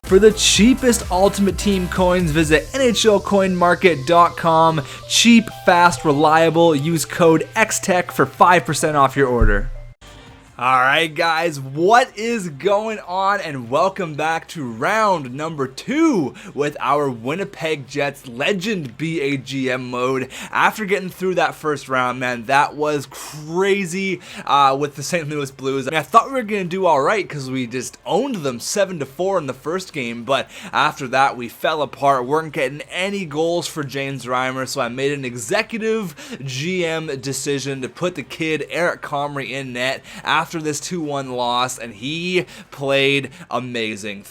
For the cheapest Ultimate Team coins, visit NHLCoinMarket.com. Cheap, fast, reliable. Use code xTech for 5% off your order. Alright guys, what is going on, and welcome back to round number 2 with our Winnipeg Jets Legend BAGM mode. After getting through that first round, man, that was crazy with the St. Louis Blues. I mean, I thought we were going to do alright because we just owned them 7-4 in the first game, but after that we fell apart, weren't getting any goals for James Reimer, so I made an executive GM decision to put the kid Eric Comrie in net after this 2-1 loss, and he played amazing.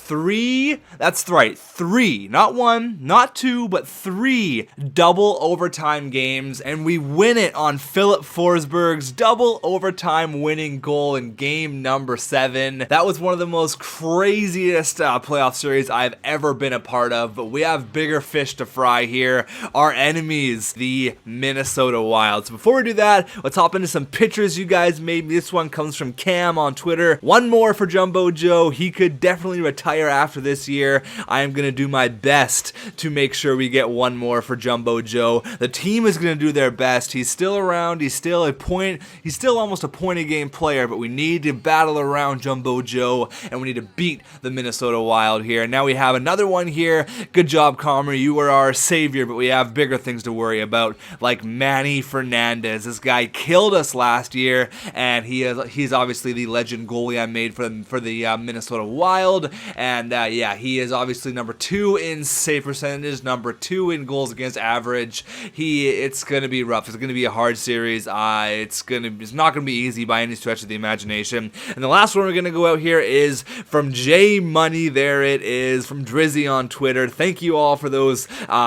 That's right, 3, not 1, not 2, but 3 double overtime games, and we win it on Philip Forsberg's double overtime winning goal in game number 7. That was one of the most craziest playoff series I've ever been a part of, but we have bigger fish to fry here. Our enemies, the Minnesota Wild. So before we do that, let's hop into some pictures you guys made. This one comes from Cam on Twitter. One more for Jumbo Joe. He could definitely retire after this year. I am going to do my best to make sure we get one more for Jumbo Joe. The team is going to do their best. He's still around. He's still almost a point a game player, but we need to battle around Jumbo Joe, and we need to beat the Minnesota Wild here. Now we have another one here. Good job, Comrie. You were our savior, but we have bigger things to worry about, like Manny Fernandez. This guy killed us last year, and he's obviously the legend goalie I made for the Minnesota Wild, and yeah, he is obviously number 2 in save percentage, number 2 in goals against average. It's gonna be rough. It's gonna be a hard series. It's not gonna be easy by any stretch of the imagination. And the last one we're gonna go out here is from J Money. There it is, from Drizzy on Twitter. Thank you all for those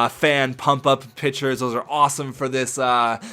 fan pump up pictures. Those are awesome for this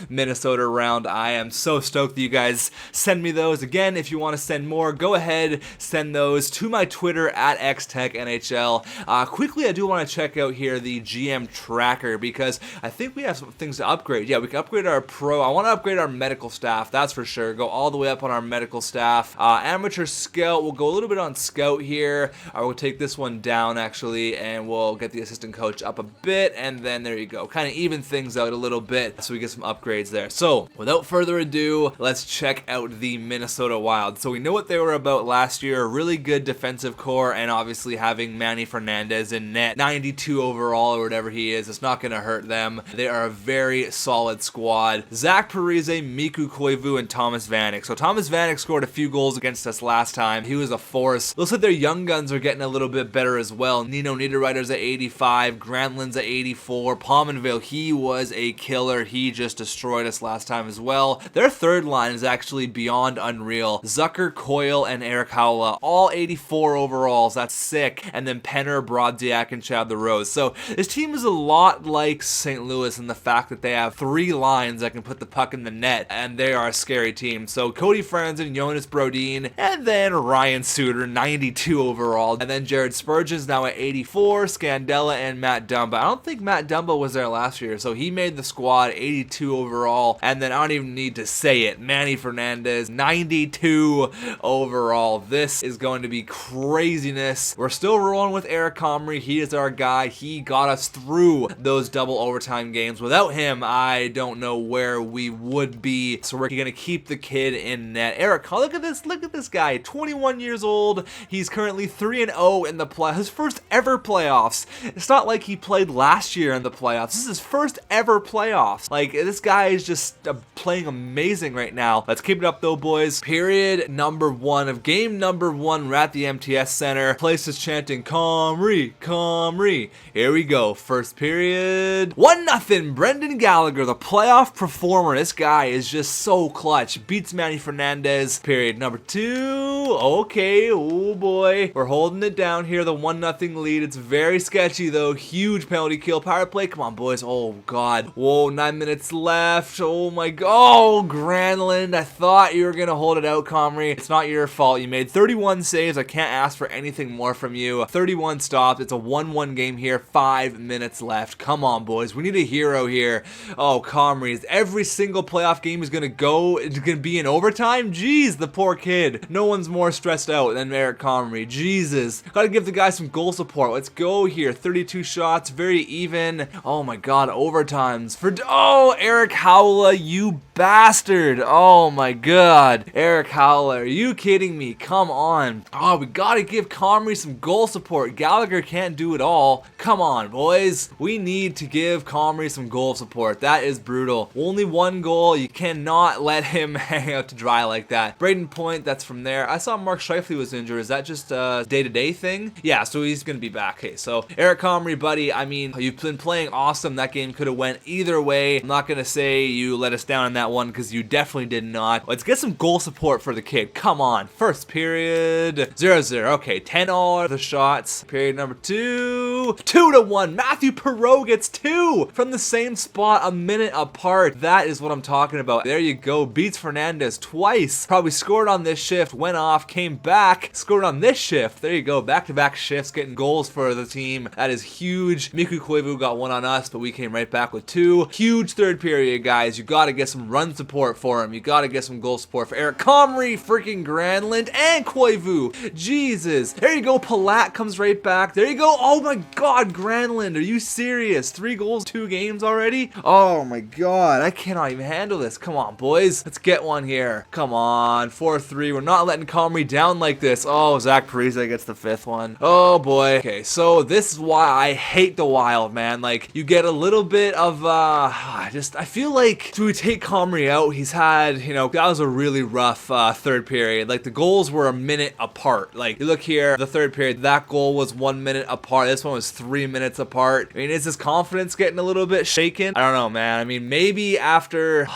Minnesota round. I am so stoked that you guys send me those. Again, if you want to send more, go ahead, send those to my Twitter at xTechNHL. Quickly, I do want to check out here the GM tracker because I think we have some things to upgrade. Yeah, we can upgrade our pro. I want to upgrade our medical staff, that's for sure. Go all the way up on our medical staff. Amateur scout, we'll go a little bit on scout here. We'll take this one down actually, and we'll get the assistant coach up a bit, and then there you go. Kind of even things out a little bit so we get some upgrades there. So without further ado, let's check out the Minnesota Wild. So we know what they were about last year, a really good defensive core, and obviously having Manny Fernandez in net, 92 overall or whatever he is, it's not going to hurt them. They are a very solid squad. Zach Parise, Miku Koivu, and Thomas Vanek. So Thomas Vanek scored a few goals against us last time. He was a force. Looks like their young guns are getting a little bit better as well. Nino Niederreiter's at 85, Granlund's at 84, Pominville, he was a killer. He just destroyed us last time as well. Their third line is actually beyond unreal. Zucker, Coyle, and Eric Howla, all 84 overalls. That's sick. And then Penner, Brodziak, and Chad LaRose. So this team is a lot like St. Louis in the fact that they have 3 lines that can put the puck in the net, and they are a scary team. So Cody Franzen, Jonas Brodin, and then Ryan Suter, 92 overall. And then Jared Spurgeon's now at 84, Scandella, and Matt Dumba. I don't think Matt Dumba was there last year, so he made the squad, 82 overall. And then I don't even need to say it, Manny Fernandez, 92 overall. This is going to be craziness. We're still rolling with Eric Comrie. He is our guy. He got us through those double overtime games. Without him, I don't know where we would be. So we're going to keep the kid in net. Eric, look at this guy, 21 years old. He's currently 3-0 in the playoffs. His first ever playoffs. It's not like he played last year in the playoffs. This is his first ever playoffs. Like, this guy is just playing amazing right now. Let's keep it up though, boys. Period number 1 of game number 1. We're at the MTS Center. Place is chanting, Comrie, Comrie. Here we go. First period. 1-0. Brendan Gallagher, the playoff performer. This guy is just so clutch. Beats Manny Fernandez. Period number 2. Okay. Oh boy. We're holding it down here. The 1-0 lead. It's very sketchy though. Huge penalty kill. Power play. Come on, boys. Oh god. Whoa, 9 minutes left. Oh my god. Oh, Granlund. I thought you were going to hold it out out, Comrie. It's not your fault. You made 31 saves. I can't ask for anything more from you. 31 stops. It's a 1-1 game here. 5 minutes left. Come on, boys. We need a hero here. Oh, Comrie. Every single playoff game is going to go. It's going to be in overtime? Jeez, the poor kid. No one's more stressed out than Eric Comrie. Jesus. Got to give the guy some goal support. Let's go here. 32 shots. Very even. Oh, my God. Overtimes. Oh, Eric Howla, you bastard. Oh, my God. Eric Howla, are you kidding me? Come on. Oh, we got to give Comrie some goal support. Gallagher can't do it all. Come on, boys. We need to give Comrie some goal support. That is brutal. Only 1 goal. You cannot let him hang out to dry like that. Braden Point, that's from there. I saw Mark Scheifele was injured. Is that just a day-to-day thing? Yeah, so he's going to be back. Okay, so Eric Comrie, buddy, I mean, you've been playing awesome. That game could have went either way. I'm not going to say you let us down in that one because you definitely did not. Let's get some goal support for the kid. Come on. First period, 0-0. Okay, 10 all are the shots. Period number 2, 2-1. Matthew Perreault gets 2 from the same spot, a minute apart. That is what I'm talking about. There you go. Beats Fernandez twice. Probably scored on this shift, went off, came back, scored on this shift. There you go. Back-to-back shifts, getting goals for the team. That is huge. Miku Koivu got 1 on us, but we came right back with 2. Huge third period, guys. You got to get some run support for him. You got to get some goal support for Eric Comrie, freaking Granlund, and Koivu. Jesus. There you go. Palat comes right back. There you go. Oh my God, Granlund. Are you serious? 3 goals, 2 games already? Oh my God. I cannot even handle this. Come on, boys. Let's get one here. Come on. 4-3. We're not letting Comrie down like this. Oh, Zach Parise gets the 5th one. Oh boy. Okay, so this is why I hate the Wild, man. Like, you get a little bit of, I feel like, do we take Comrie out? He's had, you know, that was a really rough third period. Like, the goals were a minute apart. Like, you look here, the third period, that goal was 1 minute apart. This one was 3 minutes apart. I mean, is his confidence getting a little bit shaken? I don't know, man. I mean, maybe after,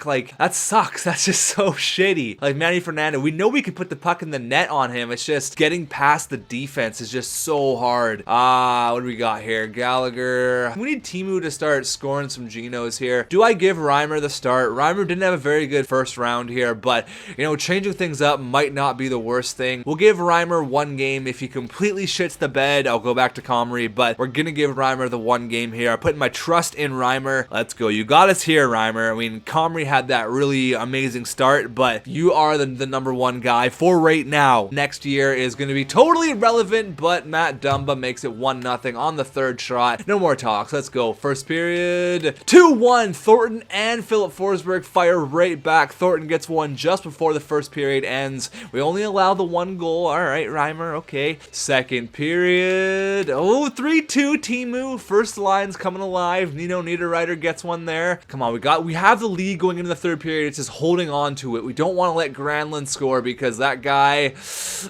like, that sucks. That's just so shitty. Like, Manny Fernandez, we know we can put the puck in the net on him. It's just getting past the defense is just so hard. What do we got here? Gallagher. We need Timu to start scoring some Genos here. Do I give Reimer the start? Reimer didn't have a very good first round here, but, you know, changing things up might not be the worst thing. We'll give Reimer 1 game. If he completely shits the bed, I'll go back to Comrie, but we're gonna give Reimer the 1 game here. I'm putting my trust in Reimer. Let's go. You got us here, Reimer. I mean, Comrie had that really amazing start, but you are the number 1 guy for right now. Next year is going to be totally irrelevant, but Matt Dumba makes it 1-0 on the 3rd shot. No more talks. Let's go. First period, 2-1. Thornton and Philip Forsberg fire right back. Thornton gets 1 just before the first period ends. We only allow the 1 goal. All right, Reimer. Okay. Second period. Oh, 3-2. Timu. First line's coming alive. Nino Niederreiter gets 1 there. Come on, we have the lead going into the 3rd period. It's just holding on to it. We don't want to let Granlund score because that guy.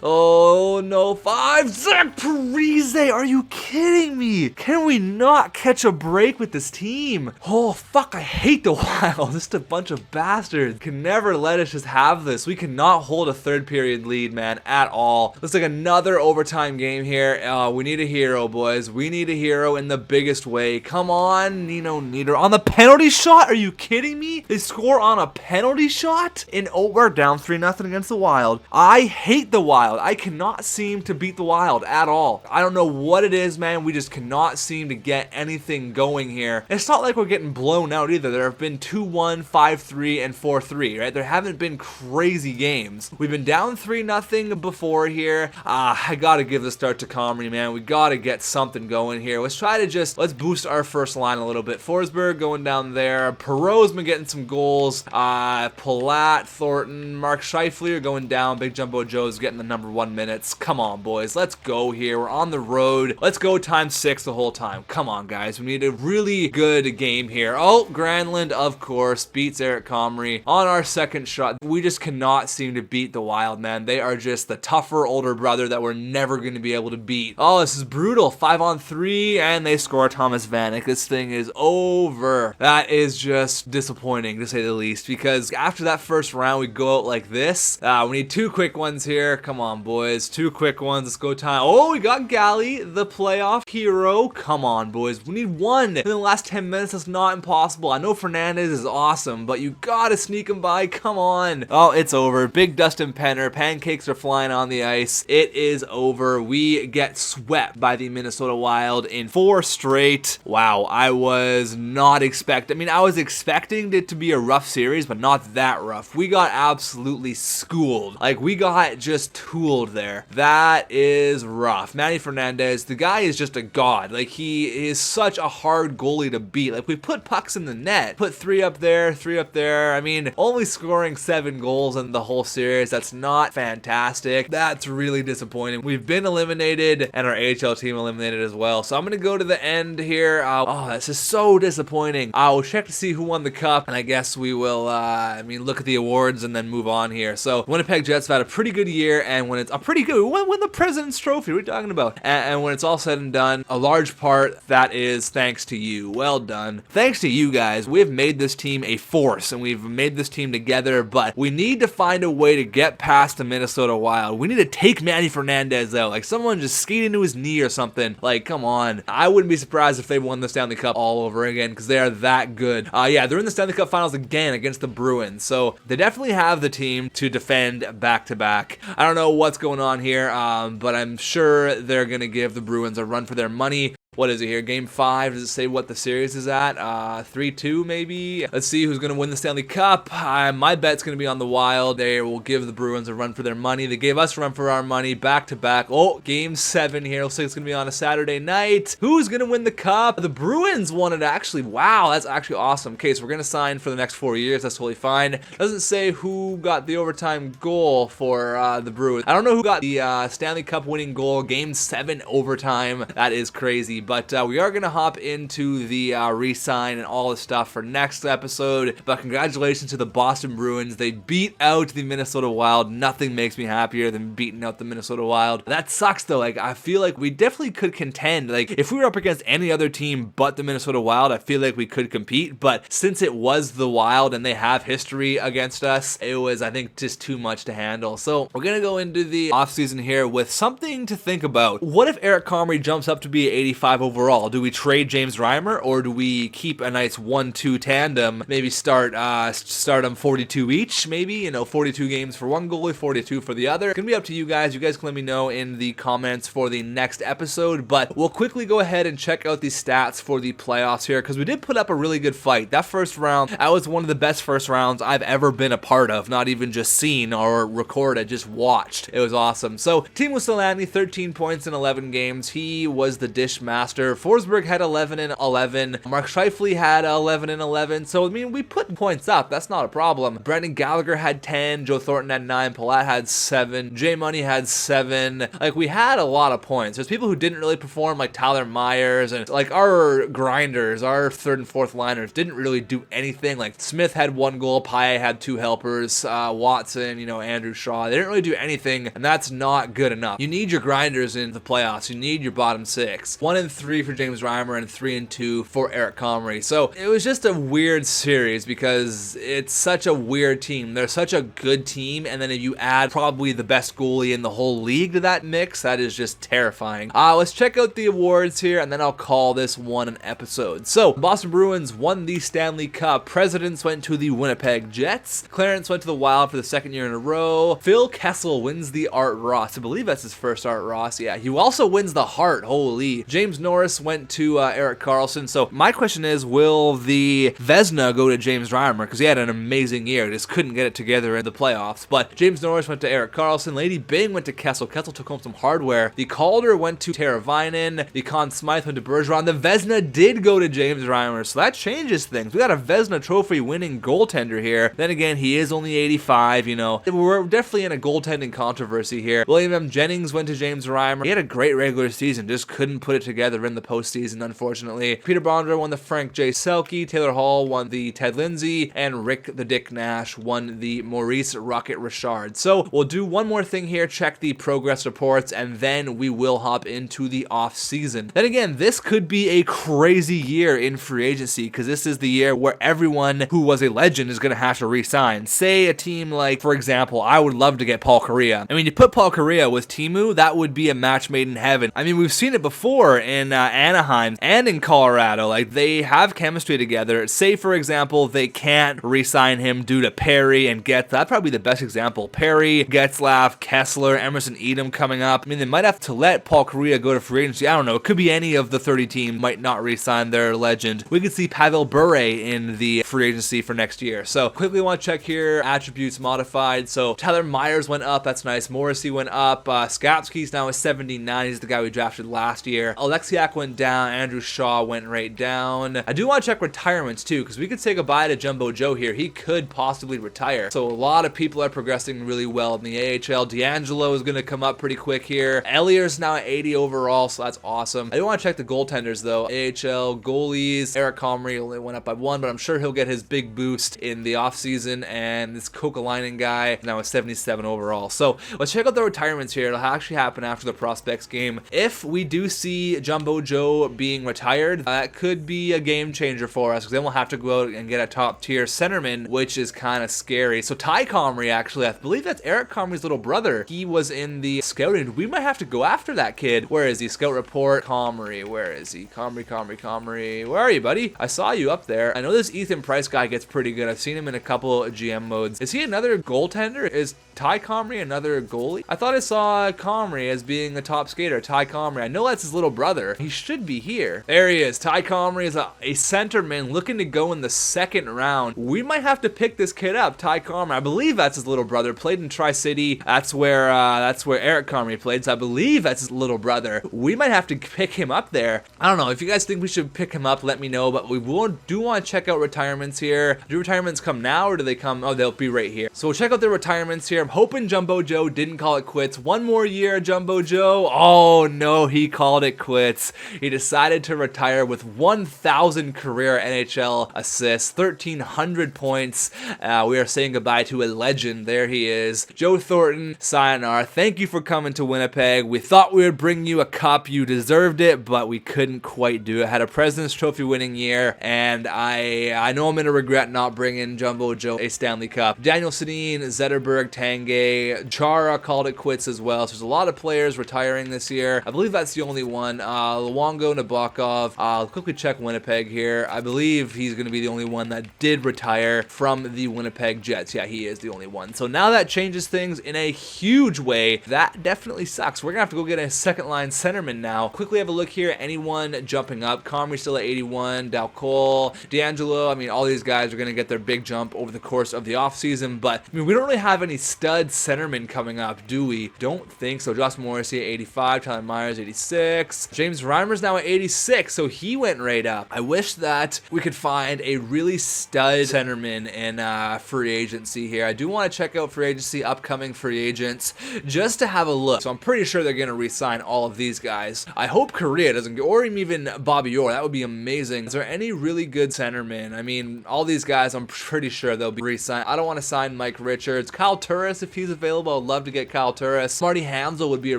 Oh no, 5. Zach Parise. Are you kidding me? Can we not catch a break with this team? Oh fuck, I hate the Wild. Just a bunch of bastards. Can never let us just have this. We cannot hold a 3rd period lead, man, at all. Looks like another overtime game here. We need a hero, boys. We need a hero in the biggest way. Come on, Nino Nieder. On the penalty shot? Are you kidding me? They score on a penalty shot? We're down 3-0 against the Wild. I hate the Wild. I cannot seem to beat the Wild at all. I don't know what it is, man. We just cannot seem to get anything going here. It's not like we're getting blown out either. There have been 2-1, 5-3, and 4-3, right? There haven't been crazy games. We've been down 3-0 before here. I gotta give the start to Comrie, man. We gotta get something going here. Let's boost our first line a little bit. Forsberg going down there. Perreault's been getting some goals. Palat, Thornton, Mark Scheifele are going down. Big Jumbo Joe's getting the number 1 minutes. Come on, boys. Let's go here. We're on the road. Let's go ×6 the whole time. Come on, guys. We need a really good game here. Oh, Granlund, of course, beats Eric Comrie on our 2nd shot. We just cannot seem to beat the Wild, man. They are just the tougher older brother that we're never going to be able to beat. Oh, this is brutal. 5-on-3, and they score Thomas Vanek. This thing is over. That is just disappointing, to say the least, because after that first round, we go out like this. We need 2 quick ones here. Come on, boys. 2 quick ones. Let's go time. Oh, we got Galley, the playoff hero. Come on, boys. We need 1 in the last 10 minutes. That's not impossible. I know Fernandez is awesome, but you gotta sneak him by. Come on. well, it's over. Big Dustin Penner, pancakes are flying on the ice. It is over. We get swept by the Minnesota Wild in 4 straight. Wow, I was not expecting. I mean, I was expecting it to be a rough series, but not that rough. We got absolutely schooled. Like, we got just tooled there. That is rough. Manny Fernandez, the guy is just a god. Like, he is such a hard goalie to beat. Like, we put pucks in the net, put 3 up there, 3 up there. I mean, only scoring 7 goals in the whole series. That's not fantastic. That's really disappointing. We've been eliminated, and our AHL team eliminated as well. So I'm going to go to the end here. Oh, this is so disappointing. We'll check to see who won the cup, and I guess we will, look at the awards and then move on here. So Winnipeg Jets have had a pretty good year, and when it's a pretty good, we won the President's Trophy. What are you talking about? And when it's all said and done, a large part, that is thanks to you. Well done. Thanks to you guys. We've made this team a force, and we've made this team together, but we need to find a way to get past the Minnesota Wild. We need to take Manny Fernandez out. Like, someone just skate into his knee or something. Like, come on. I wouldn't be surprised if they won the Stanley Cup all over again, because they are that good. Yeah, they're in the Stanley Cup Finals again against the Bruins, so they definitely have the team to defend back-to-back. I don't know what's going on here, but I'm sure they're going to give the Bruins a run for their money. What is it here? Game 5. Does it say what the series is at? 3-2 maybe? Let's see who's going to win the Stanley Cup. My bet's going to be on the Wild. They will give the Bruins a run for their money. They gave us a run for our money back-to-back. Oh, Game 7 here. Looks like it's going to be on a Saturday night. Who's going to win the Cup? The Bruins won it, actually. Wow, that's actually awesome. Okay, so we're going to sign for the next 4 years. That's totally fine. Doesn't say who got the overtime goal for the Bruins. I don't know who got the Stanley Cup winning goal. Game 7 overtime. That is crazy. But we are going to hop into the re-sign and all the stuff for next episode. But congratulations to the Boston Bruins. They beat out the Minnesota Wild. Nothing makes me happier than beating out the Minnesota Wild. That sucks, though. Like, I feel like we definitely could contend. Like, if we were up against any other team but the Minnesota Wild, I feel like we could compete. But since it was the Wild and they have history against us, it was, I think, just too much to handle. So we're going to go into the offseason here with something to think about. What if Eric Comrie jumps up to be 85 overall? Do we trade James Reimer, or do we keep a nice 1-2 tandem? Maybe start them 42 each, maybe, 42 games for one goalie, 42 for the other. It's gonna be up to you guys. You guys can let me know in the comments for the next episode, but we'll quickly go ahead and check out the stats for the playoffs here, because we did put up a really good fight. That first round, that was one of the best first rounds I've ever been a part of, not even just seen or recorded, just watched. It was awesome. So Teemu Selanne, 13 points in 11 games. He was the dish master. Forsberg had 11 and 11. Mark Scheifele had 11 and 11. So, I mean, we put points up. That's not a problem. Brendan Gallagher had 10. Joe Thornton had 9. Palat had 7. Jay Money had 7. Like, we had a lot of points. There's people who didn't really perform, like Tyler Myers, and like our grinders, our third and fourth liners didn't really do anything. Like, Smith had 1 goal. Paille had 2 helpers. Watson, Andrew Shaw. They didn't really do anything, and that's not good enough. You need your grinders in the playoffs. You need your bottom 6. 1 and 3 for James Reimer and 3 and 2 for Eric Comrie. So it was just a weird series because it's such a weird team. They're such a good team, and then if you add probably the best goalie in the whole league to that mix, that is just terrifying. Let's check out the awards here, and then I'll call this one an episode. So Boston Bruins won the Stanley Cup. Presidents went to the Winnipeg Jets. Clarence went to the Wild for the 2nd year in a row. Phil Kessel wins the Art Ross. I believe that's his first Art Ross. Yeah, he also wins the Hart. Holy. James Norris went to Erik Karlsson. So my question is, will the Vezina go to James Reimer? Because he had an amazing year. Just couldn't get it together in the playoffs. But James Norris went to Erik Karlsson. Lady Byng went to Kessel. Kessel took home some hardware. The Calder went to Teravainen. The Conn Smythe went to Bergeron. The Vezina did go to James Reimer. So that changes things. We got a Vezina trophy winning goaltender here. Then again, he is only 85, We're definitely in a goaltending controversy here. William M. Jennings went to James Reimer. He had a great regular season. Just couldn't put it together in the postseason, unfortunately. Peter Bondra won the Frank J. Selke. Taylor Hall won the Ted Lindsay. And Rick the Dick Nash won the Maurice Rocket Richard. So we'll do one more thing here, check the progress reports, and then we will hop into the off season. Then again, this could be a crazy year in free agency, because this is the year where everyone who was a legend is going to have to re-sign. Say a team like, for example, I would love to get Paul Kariya. I mean, you put Paul Kariya with Teemu, that would be a match made in heaven. I mean, we've seen it before in Anaheim and in Colorado. Like, they have chemistry together. Say, for example, they can't re-sign him due to Perry and Getzlaf. That'd probably be the best example. Perry, Getzlaf, Kessler, Emerson Edom coming up. I mean, they might have to let Paul Kariya go to free agency. I don't know. It could be any of the 30 teams might not re-sign their legend. We could see Pavel Bure in the free agency for next year. So quickly want to check here. Attributes modified. So Tyler Myers went up. That's nice. Morrissey went up. Skapski's now a 79. He's the guy we drafted last year. Alexiak went down. Andrew Shaw went right down. I do want to check retirements too, because we could say goodbye to Jumbo Joe here. He could possibly retire. So a lot of people are progressing really well in the AHL. D'Angelo is going to come up pretty quick here. Ellier's now at 80 overall, so that's awesome. I do want to check the goaltenders though. AHL goalies. Eric Comrie only went up by 1, but I'm sure he'll get his big boost in the offseason. And this Kokalainen guy now at 77 overall. So let's check out the retirements here. It'll actually happen after the prospects game. If we do see Jumbo Joe being retired, that could be a game changer for us, because then we'll have to go out and get a top tier centerman, which is kind of scary. So Ty Comrie, actually, I believe that's Eric Comrie's little brother. He was in the scouting. We might have to go after that kid. Where is he? Scout report. Comrie. Where is he? Comrie. Where are you, buddy? I saw you up there. I know this Ethan Price guy gets pretty good. I've seen him in a couple of GM modes. Is he another goaltender? Is Ty Comrie another goalie? I thought I saw Comrie as being a top skater. Ty Comrie. I know that's his little brother. He should be here. There he is. Ty Comrie is a centerman looking to go in the second round. We might have to pick this kid up. Ty Comrie. I believe that's his little brother. Played in Tri-City. That's where Eric Comrie played. So I believe that's his little brother. We might have to pick him up there. I don't know. If you guys think we should pick him up, let me know. But we do want to check out retirements here. Do retirements come now, or do they come? Oh, they'll be right here. So we'll check out the retirements here. I'm hoping Jumbo Joe didn't call it quits. One more year, Jumbo Joe. Oh no, he called it quits. He decided to retire with 1,000 career NHL assists, 1,300 points. We are saying goodbye to a legend. There he is. Joe Thornton, sayonara. Thank you for coming to Winnipeg. We thought we would bring you a cup. You deserved it, but we couldn't quite do it. Had a President's Trophy winning year, and I know I'm going to regret not bringing Jumbo Joe a Stanley Cup. Daniel Sedin, Zetterberg, Tanguay, Chara called it quits as well. So there's a lot of players retiring this year. I believe that's the only one. Luongo, Nabokov. I'll quickly check Winnipeg here. I believe he's going to be the only one that did retire from the Winnipeg Jets. Yeah, he is the only one. So now that changes things in a huge way. That definitely sucks. We're going to have to go get a second line centerman now. Quickly have a look here. Anyone jumping up? Comrie still at 81. Dal Cole, D'Angelo. I mean, all these guys are going to get their big jump over the course of the offseason. But I mean, we don't really have any stud centermen coming up, do we? Don't think so. Josh Morrissey at 85. Tyler Myers 86. James Reimer's now at 86. So he went right up. I wish that we could find a really stud centerman in free agency here. I do want to check out free agency, upcoming free agents, just to have a look. So I'm pretty sure they're going to re-sign all of these guys. I hope Kariya doesn't go, or even Bobby Orr. That would be amazing. Is there any really good centermen? I mean, all these guys, I'm pretty sure they'll be re-signed. I don't want to sign Mike Richards. Kyle Turris, if he's available, I'd love to get Kyle Turris. Marty Hansel would be a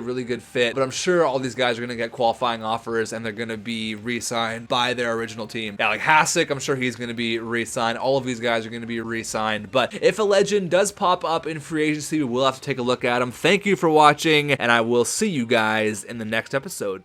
really good fit, but I'm sure all these guys are going to get qualifying offers and they're going to be re-signed by their original team. Yeah, like Hasek, I'm sure he's going to be re-signed. All of these guys are going to be re-signed. But if a legend does pop up in free agency, we will have to take a look at him. Thank you for watching, and I will see you guys in the next episode.